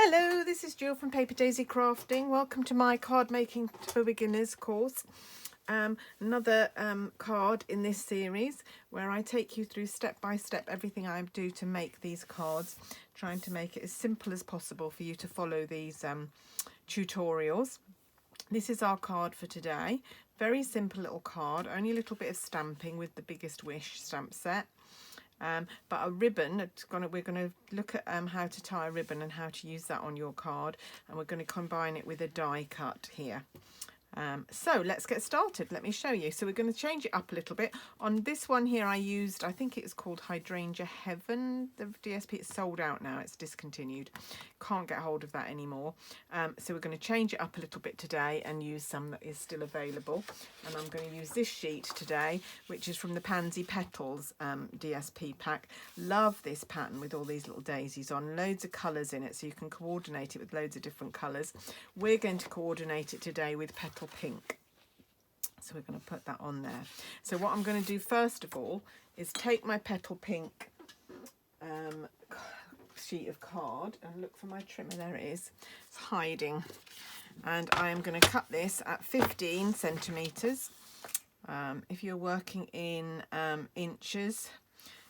Hello, this is Jill from Paper Daisy Crafting. Welcome to my card making for beginners course. Another card in this series where I take you through step by step everything I do to make these cards, trying to make it as simple as possible for you to follow these tutorials. This is our card for today. Very simple little card, only a little bit of stamping with the Biggest Wish stamp set. But a ribbon, we're going to look at how to tie a ribbon and how to use that on your card, and we're going to combine it with a die cut here. So let's get started. Let me show you. So we're going to change it up a little bit. On this one here I used, I think it's called Hydrangea Heaven. The DSP, it's sold out now, it's discontinued. Can't get hold of that anymore. So we're going to change it up a little bit today and use some that is still available. And I'm going to use this sheet today, which is from the Pansy Petals DSP pack. Love this pattern with all these little daisies on. Loads of colours in it, so you can coordinate it with loads of different colours. We're going to coordinate it today with Petal Pink, so we're going to put that on there. So what I'm going to do first of all is take my Petal Pink sheet of card and look for my trimmer. There it is, it's hiding, and I am going to cut this at 15 centimeters. If you're working in inches,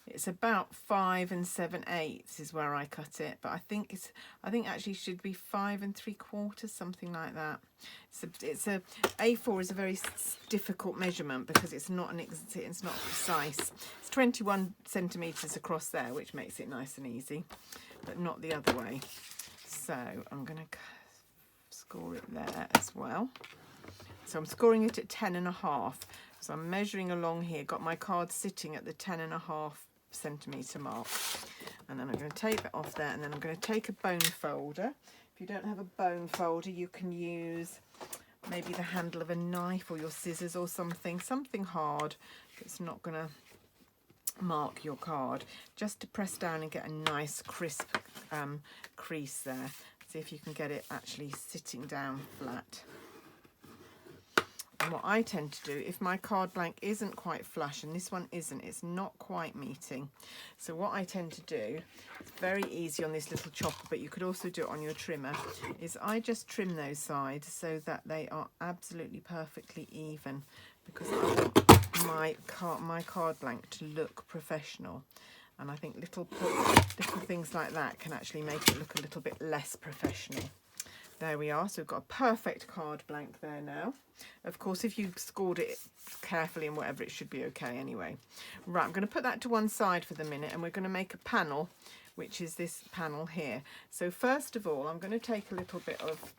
it's about 5 7/8 is where I cut it, but I think actually should be 5 3/4, something like that. It's a A4 is a very difficult measurement because it's not precise. It's 21 centimeters across there, which makes it nice and easy, but not the other way. So I'm going to score it there as well. So I'm scoring it at 10.5. So I'm measuring along here. Got my card sitting at the 10.5 centimeter mark, and then I'm going to take that off there, and then I'm going to take a bone folder. If you don't have a bone folder, you can use maybe the handle of a knife or your scissors or something hard that's not going to mark your card, just to press down and get a nice crisp crease there. See if you can get it actually sitting down flat. And what I tend to do, if my card blank isn't quite flush, and this one isn't, it's not quite meeting. So what I tend to do, it's very easy on this little chopper, but you could also do it on your trimmer, is I just trim those sides so that they are absolutely perfectly even, because I want my card blank to look professional. And I think little things like that can actually make it look a little bit less professional. There we are, so we've got a perfect card blank there now. Of course, if you scored it carefully and whatever, it should be okay anyway. Right, I'm going to put that to one side for the minute, and we're going to make a panel, which is this panel here. So first of all, I'm going to take a little bit of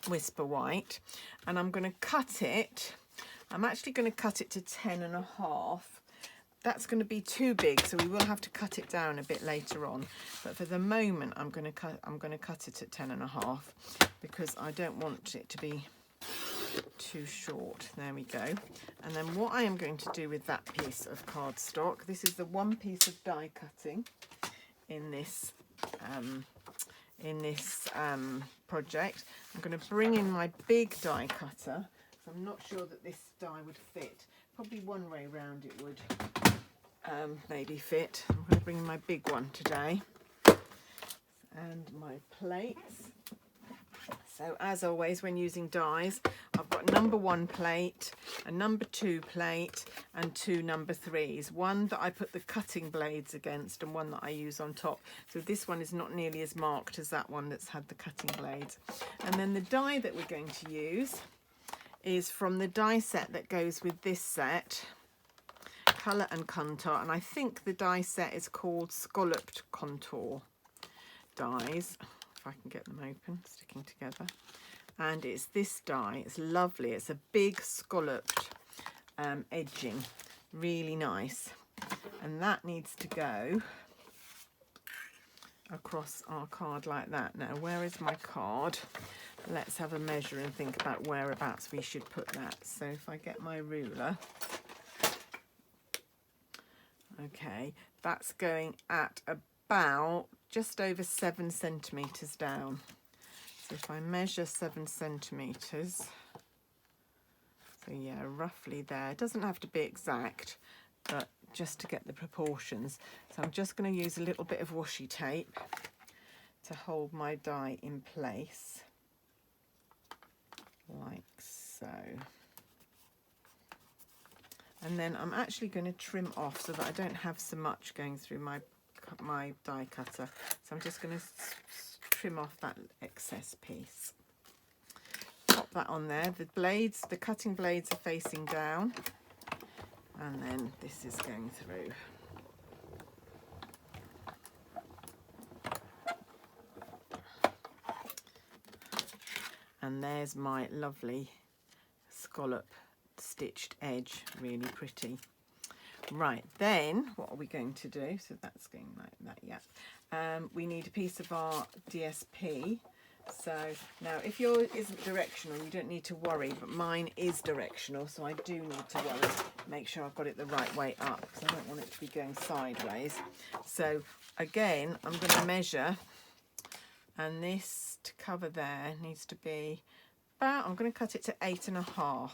Whisper White, and I'm going to cut it. I'm actually going to cut it to 10.5. That's going to be too big, so we will have to cut it down a bit later on. But for the moment, I'm going to cut it at 10.5 because I don't want it to be too short. There we go. And then what I am going to do with that piece of cardstock, this is the one piece of die cutting in this project. I'm going to bring in my big die cutter. So I'm not sure that this die would fit. Probably one way round it would maybe fit. I'm going to bring in my big one today, and my plates. So as always when using dies, I've got number 1 plate, a number 2 plate, and 2 number 3s. One that I put the cutting blades against and one that I use on top. So this one is not nearly as marked as that one that's had the cutting blades. And then the die that we're going to use is from the die set that goes with this set, Colour and Contour, and I think the die set is called Scalloped Contour dies, if I can get them open, sticking together. And it's this die, it's lovely, it's a big scalloped edging, really nice, and that needs to go across our card like that. Now, where is my card? Let's have a measure and think about whereabouts we should put that. So if I get my ruler, okay, that's going at about just over 7 centimeters down. So if I measure 7 centimeters, so yeah, roughly there. It doesn't have to be exact, but just to get the proportions. So I'm just going to use a little bit of washi tape to hold my die in place, like so. And then I'm actually going to trim off so that I don't have so much going through my die cutter. So I'm just going to trim off that excess piece. Pop that on there. The blades, the cutting blades are facing down, and then this is going through. And there's my lovely scallop stitched edge, really pretty. Right, then what are we going to do? So that's going like that, yeah. We need a piece of our DSP. So now if yours isn't directional, you don't need to worry, but mine is directional, so I do need to worry. Make sure I've got it the right way up, because I don't want it to be going sideways. So again, I'm going to measure, and this to cover there needs to be about, I'm going to cut it to 8.5.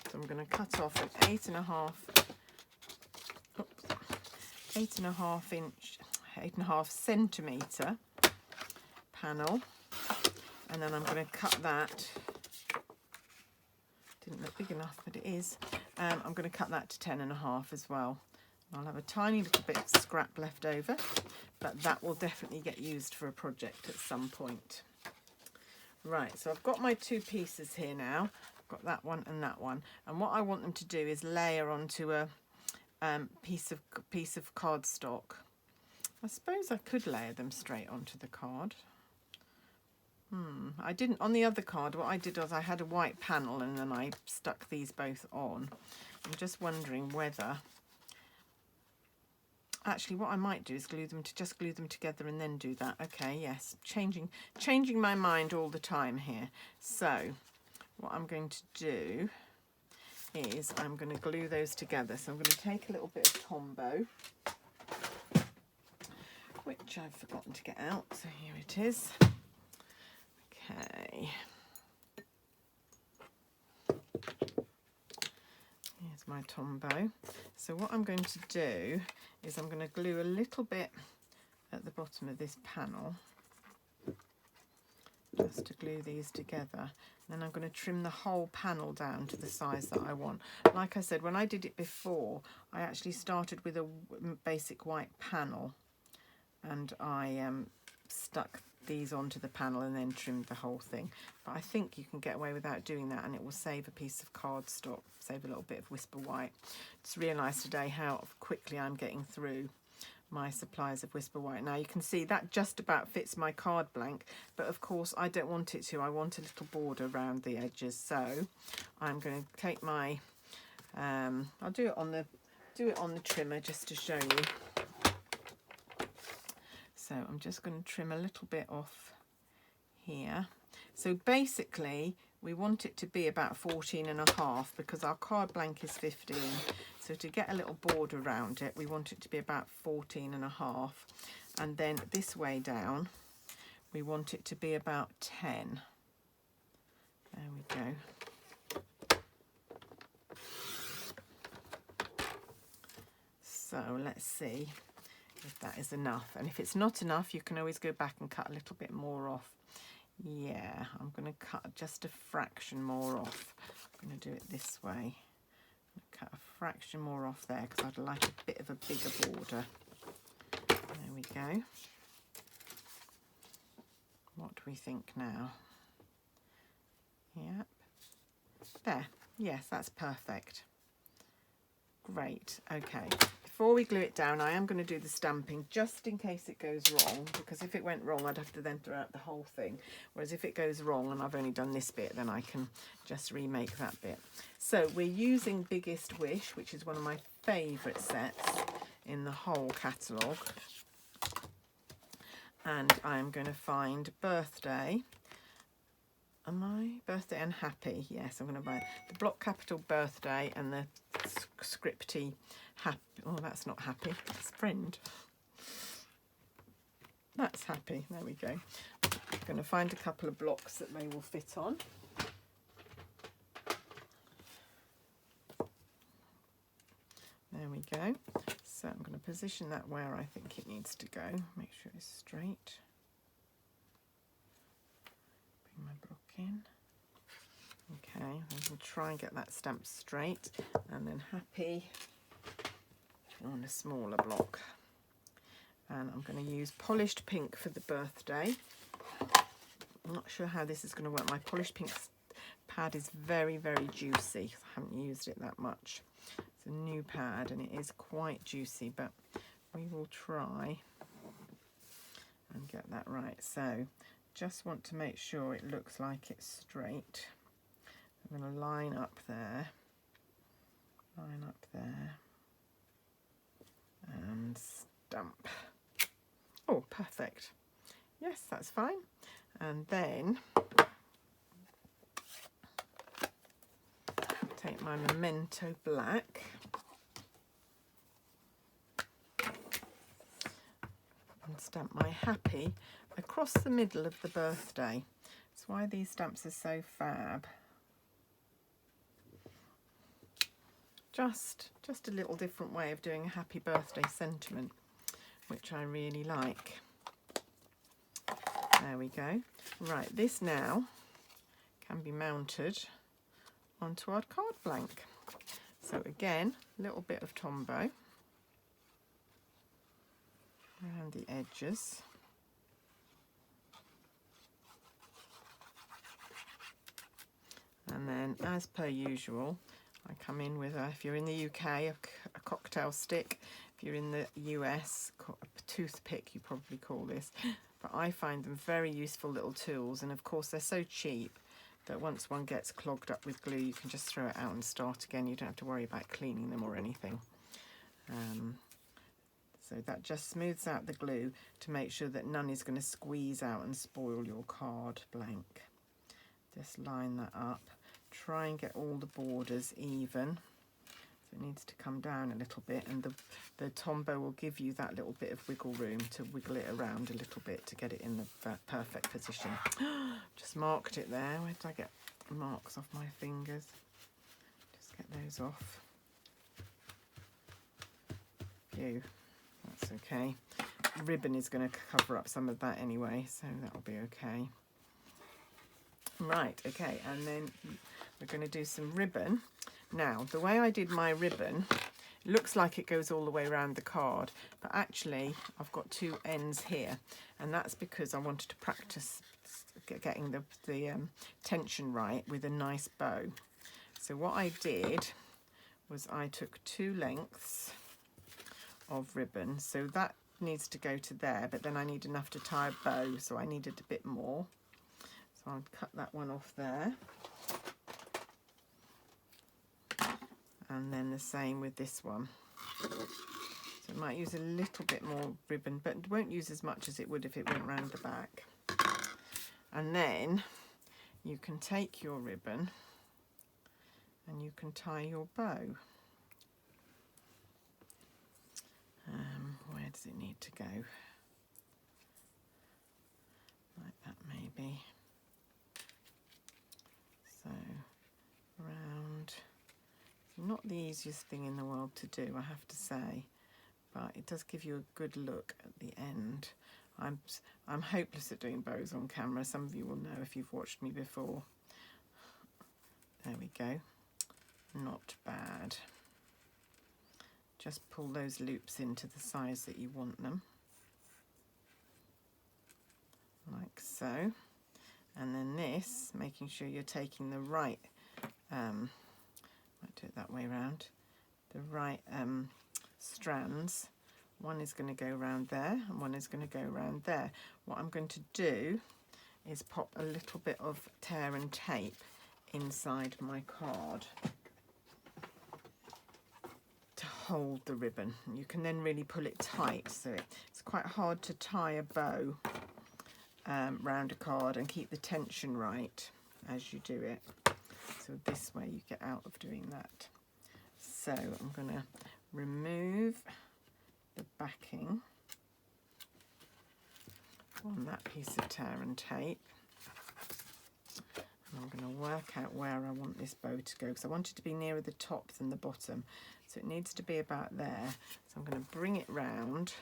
So I'm going to cut off an 8.5 centimetre panel, and then I'm going to cut that, didn't look big enough but it is, I'm going to cut that to 10.5 as well. I'll have a tiny little bit of scrap left over, but that will definitely get used for a project at some point. Right, so I've got my two pieces here now. I've got that one and that one, and what I want them to do is layer onto a piece of cardstock. I suppose I could layer them straight onto the card. I didn't on the other card. What I did was I had a white panel and then I stuck these both on. I'm just wondering whether, actually what I might do is glue them together and then do that. Okay, yes, changing my mind all the time here. So what I'm going to do is I'm going to glue those together. So I'm going to take a little bit of Tombow, which I've forgotten to get out, so here it is. Okay, here's my Tombow. So what I'm going to do is I'm going to glue a little bit at the bottom of this panel, just to glue these together. Then I'm going to trim the whole panel down to the size that I want. Like I said, when I did it before, I actually started with a basic white panel, and I stuck these onto the panel and then trimmed the whole thing. But I think you can get away without doing that, and it will save a piece of cardstock, save a little bit of Whisper White. Just realised today how quickly I'm getting through my supplies of Whisper White. Now you can see that just about fits my card blank, but of course I don't want it to. I want a little border around the edges, so I'm going to take my I'll do it on the trimmer just to show you. So I'm just going to trim a little bit off here. So basically we want it to be about 14.5 because our card blank is 15. So to get a little border around it, we want it to be about 14.5. And then this way down, we want it to be about 10. There we go. So let's see if that is enough, and if it's not enough you can always go back and cut a little bit more off. Yeah, I'm going to cut just a fraction more off. I'm going to do it this way. Cut a fraction more off there because I'd like a bit of a bigger border. There we go. What do we think now? Yep. There. Yes, that's perfect. Great. Okay. Before we glue it down, I am going to do the stamping just in case it goes wrong, because if it went wrong I'd have to then throw out the whole thing, whereas if it goes wrong and I've only done this bit, then I can just remake that bit. So we're using Biggest Wish, which is one of my favourite sets in the whole catalogue, and I'm going to find Birthday. Am I? Birthday and Happy. Yes, I'm going to buy the block capital Birthday and the scripty Happy. Oh, that's not Happy. That's Friend. That's Happy. There we go. I'm going to find a couple of blocks that they will fit on. There we go. So So I'm going to position that where I think it needs to go. Make sure it's straight. Bring my block in. Okay, we'll try and get that stamp straight, and then happy on a smaller block. And I'm going to use polished pink for the birthday. I'm not sure how this is going to work. My polished pink pad is very, very juicy. I haven't used it that much. It's a new pad and it is quite juicy, but we will try and get that right. So just want to make sure it looks like it's straight. I'm going to line up there, and stamp. Oh, perfect. Yes, that's fine. And then take my Memento black and stamp my happy across the middle of the birthday. That's why these stamps are so fab. Just a little different way of doing a happy birthday sentiment, which I really like. There we go. Right, this now can be mounted onto our card blank. So again, a little bit of Tombow around the edges. And then, as per usual, I come in with, if you're in the UK, a cocktail stick. If you're in the US, a toothpick you probably call this. But I find them very useful little tools, and of course they're so cheap that once one gets clogged up with glue, you can just throw it out and start again. You don't have to worry about cleaning them or anything. So that just smooths out the glue to make sure that none is going to squeeze out and spoil your card blank. Just line that up. Try and get all the borders even. So it needs to come down a little bit, and the Tombow will give you that little bit of wiggle room to wiggle it around a little bit to get it in the perfect position. Just marked it there. Where did I get marks off my fingers? Just get those off. Phew, that's okay. Ribbon is going to cover up some of that anyway, so that'll be okay. Right, okay, and then we're going to do some ribbon. Now, the way I did my ribbon, it looks like it goes all the way around the card, but actually I've got two ends here, and that's because I wanted to practice getting the tension right with a nice bow. So what I did was I took 2 lengths of ribbon, so that needs to go to there, but then I need enough to tie a bow, so I needed a bit more. So I'll cut that one off there. And then the same with this one. So it might use a little bit more ribbon, but it won't use as much as it would if it went round the back. And then you can take your ribbon and you can tie your bow. Where does it need to go? Like that maybe. So round. Not the easiest thing in the world to do, I have to say, but it does give you a good look at the end. I'm hopeless at doing bows on camera. Some of you will know if you've watched me before. There we go. Not bad. Just pull those loops into the size that you want them, like so. And then this, making sure you're taking the right might do it that way around, the right strands. One is going to go around there and one is going to go around there. What I'm going to do is pop a little bit of tear and tape inside my card to hold the ribbon. You can then really pull it tight, so it's quite hard to tie a bow round a card and keep the tension right as you do it. So this way you get out of doing that. So I'm going to remove the backing on that piece of tear and tape. I'm going to work out where I want this bow to go, because I want it to be nearer the top than the bottom. So it needs to be about there. So I'm going to bring it round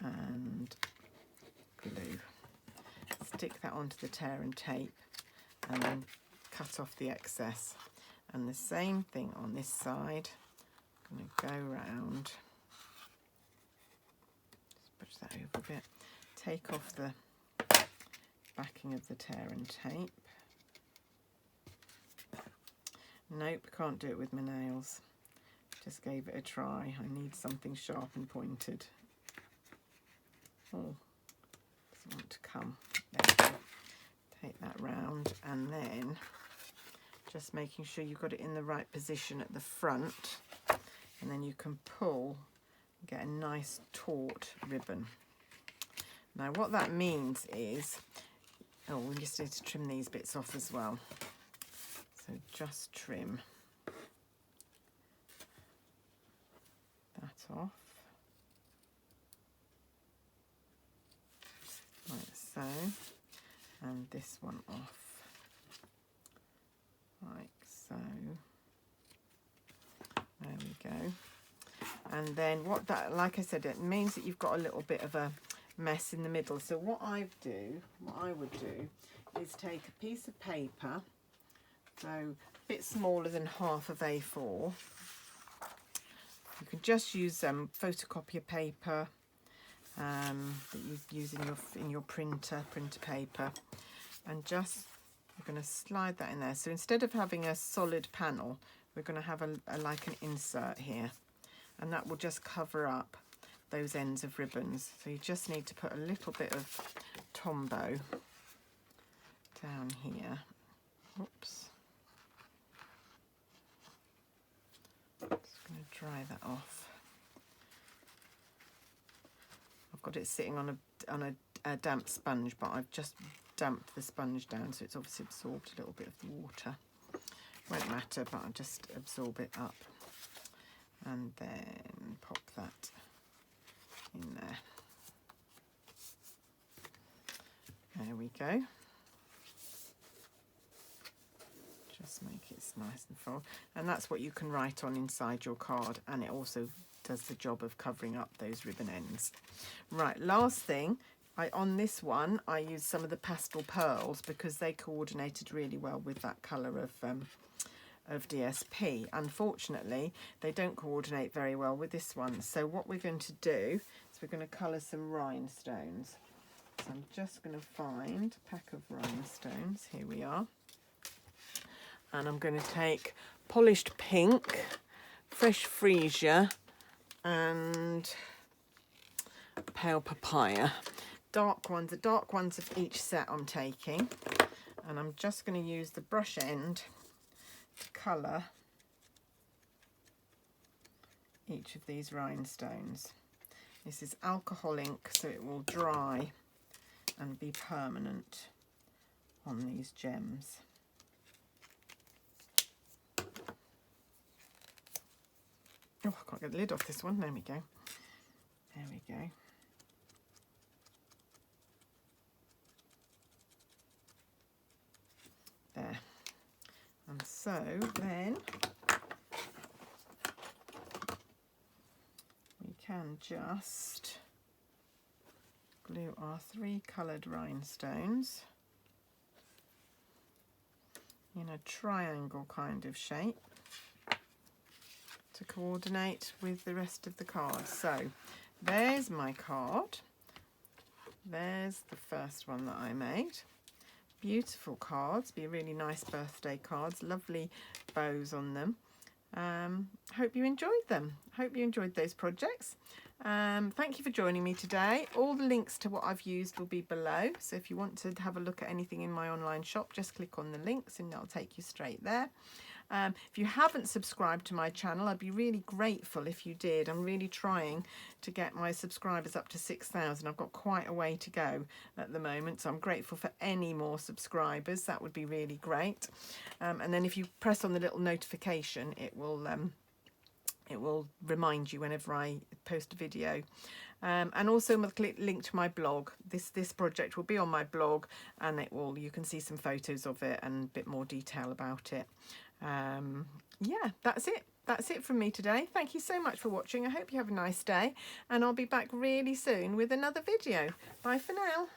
and glue. Stick that onto the tear and tape and then cut off the excess. And the same thing on this side. I'm going to go round. Just push that over a bit. Take off the backing of the tear and tape. Nope, can't do it with my nails. Just gave it a try. I need something sharp and pointed. Oh, doesn't want to come. There we go. Take that round, and then just making sure you've got it in the right position at the front, and then you can pull and get a nice taut ribbon. Now what that means is, oh, we just need to trim these bits off as well. So just trim that off, like so, and this one off, like so. There we go. And then what that, like I said, it means that you've got a little bit of a mess in the middle. So what I would do is take a piece of paper, so a bit smaller than half of A4. You can just use photocopier paper that you use in your printer paper, and just we're going to slide that in there. So instead of having a solid panel, we're going to have like an insert here, and that will just cover up those ends of ribbons. So you just need to put a little bit of Tombow down here. Oops. Just going to dry that off. I've got it sitting on a damp sponge, but I've just damped the sponge down, so it's obviously absorbed a little bit of the water. Won't matter, but I'll just absorb it up and then pop that in there. There we go. Just make it nice and full, and that's what you can write on inside your card, and it also does the job of covering up those ribbon ends. Right, last thing, on this one I used some of the pastel pearls because they coordinated really well with that colour of DSP. Unfortunately, they don't coordinate very well with this one. So what we're going to do is we're going to colour some rhinestones. So I'm just going to find a pack of rhinestones. Here we are. And I'm going to take polished pink, fresh freesia, and pale papaya. Dark ones, the dark ones of each set I'm taking. And I'm just going to use the brush end to colour each of these rhinestones. This is alcohol ink, so it will dry and be permanent on these gems. Oh, I can't get the lid off this one. There we go. There we go. There. And so then we can just glue our 3 coloured rhinestones in a triangle kind of shape to coordinate with the rest of the card. So there's my card. There's the first one that I made. Beautiful cards, be really nice birthday cards, lovely bows on them. Hope you enjoyed them. Hope you enjoyed those projects. Thank you for joining me today. All the links to what I've used will be below, so if you want to have a look at anything in my online shop, just click on the links and they'll take you straight there. If you haven't subscribed to my channel, I'd be really grateful if you did. I'm really trying to get my subscribers up to 6,000. I've got quite a way to go at the moment, so I'm grateful for any more subscribers. That would be really great. And then if you press on the little notification, it will it will remind you whenever I post a video. And also a link to my blog. This project will be on my blog, and you can see some photos of it and a bit more detail about it. Yeah, that's it from me today. Thank you so much for watching. I hope you have a nice day, and I'll be back really soon with another video. Bye for now.